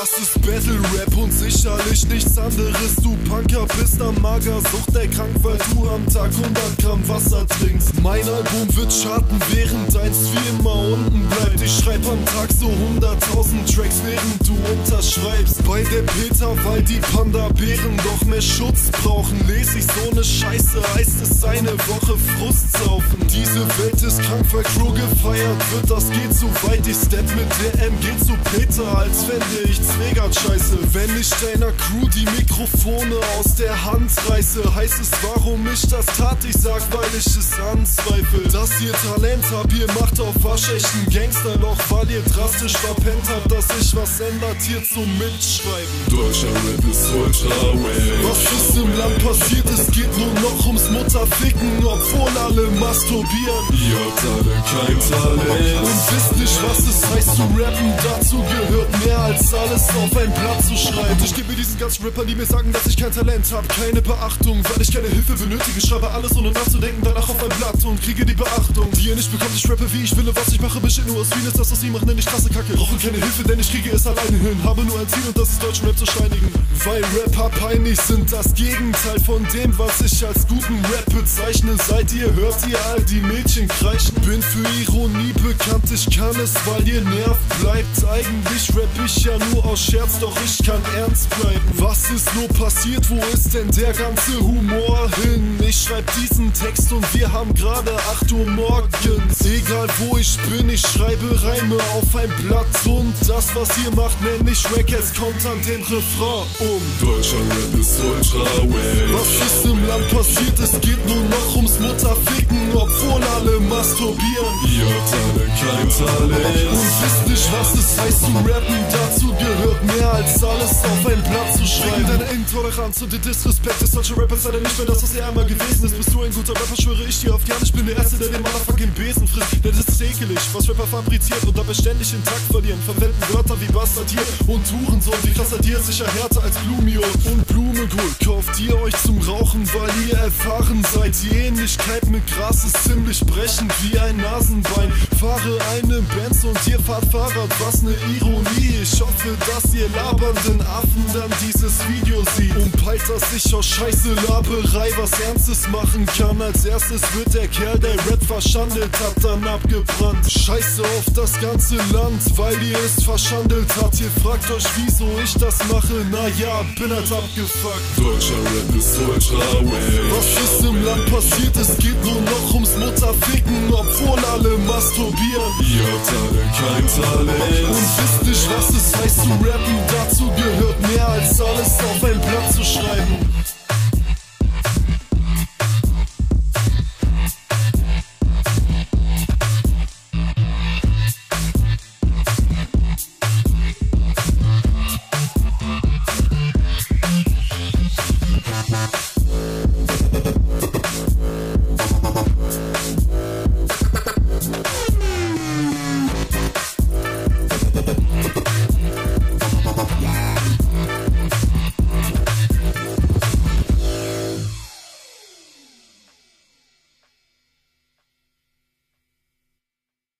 Das ist Battle Rap und sicherlich nichts anderes. Du Punker bist am Magersucht erkrankt, weil du am Tag 100 Gramm Wasser trinkst. Mein Album wird charten, während deins wie immer unten bleibt. Ich schreib am Tag so 100.000 Tracks, während du unterschreibst. Bei der Peter, weil die Panda-Bären doch mehr Schutz brauchen, lese ich so ne Scheiße, heißt es eine Woche Frust saufen. Diese Welt ist krank, weil Crew gefeiert wird, das geht zu weit. Ich step mit der MG zu Peter, als fände ich Zwegert scheiße. Wenn ich deiner Crew die Mikrofone aus der Hand reiße, heißt es, warum ich das tat? Ich sag, weil ich es anzweifle. Dass ihr Talent habt, ihr macht auf waschechten Gangsterloch, weil ihr drastisch verpennt habt, dass sich was ändert hier zum Mitschreiben. Deutscher Rap ist ultra wave. Was ist im Land passiert? Es geht nur noch ums Mutterficken, obwohl alle masturbieren. Ihr habt alle kein Talent und wisst nicht, was es heißt zu rappen. Dazu gehört mehr als alles auf ein Blatt zu schreiben. Und ich gebe diesen ganzen Rappern, die mir sagen, dass ich kein Talent hab, keine Beachtung, weil ich keine Hilfe benötige. Schreibe alles ohne nachzudenken, danach auf ein Blatt und kriege die Beachtung, die ihr nicht bekommt. Ich rappe wie ich will, was ich mache, besteht nur aus vieles. Das, was sie machen, nenne ich krasse Kacke. Brauche keine Hilfe, denn ich kriege es alleine hin. Habe nur ein Ziel und das ist deutschen Rap zu steinigen. Weil Rapper peinlich sind, das Gegenteil von dem, was ich als guten Rap bezeichne. Seid ihr, hört ihr all die Mädchen kreischen? Bin für Ironie bekannt, ich kann es, weil ihr nervt bleibt. Eigentlich rapp ich ja nur aus Scherz, doch ich kann ernst bleiben. Was ist nur passiert, wo ist denn der ganze Humor hin? Ich schreib diesen Text und wir haben gerade 8 Uhr morgens. Egal wo ich bin, ich schreibe Reime auf ein Blatt. Und das, was ihr macht, nenn ich Wack, es kommt an den Refrain um. Deutscher Rap ist ultra wave. Was ist im Land passiert? Es geht nur noch ums Mutterficken, obwohl alle masturbieren. Ihr habt alle kein Talent und wisst nicht, was es heißt zu rappen. Dazu gehört mehr als alles auf ein Blatt zu schreiben. Deine Intoleranz und der Disrespect ist solche Rapper leider nicht mehr das, was er einmal gewesen ist. Bist du ein guter Rapper, schwöre ich dir auf die Hand. Ich bin der Erste, der den Motherfucking Besen frisst. Denn das ist ekelig, was Rapper fabriziert und dabei ständig in Takt verlieren. Verwenden Wörter wie Bastardier und Hurensohn. Die kassadieren sicher härter als Blumio und Blumenkohl. Kauft ihr euch zum Rauchen, weil ihr erfahren seid. Die Ähnlichkeit mit Gras ist ziemlich brechend wie ein Nasenbein. Fahre eine Benz und ihr fahrt Fahrrad, was ne Ironie. Ich hoffe, dass ihr labernden Affen dann dieses Video sieht und peilt, dass ich aus Scheiße Laberei was Ernstes machen kann. Als erstes wird der Kerl, der Rap verschandelt hat, dann abgebrannt. Scheiße auf das ganze Land, weil ihr es verschandelt habt. Ihr fragt euch, wieso ich das mache, naja, bin halt abgefuckt. Deutscher Rap ist ultra wave. Was ist im Land passiert? Es geht nur noch ums Mutterficken, obwohl alle masturbieren. Ihr habt alle kein Talent und wisst nicht, was es heißt zu rappen. Dazu gehört mehr als alles auf ein Blatt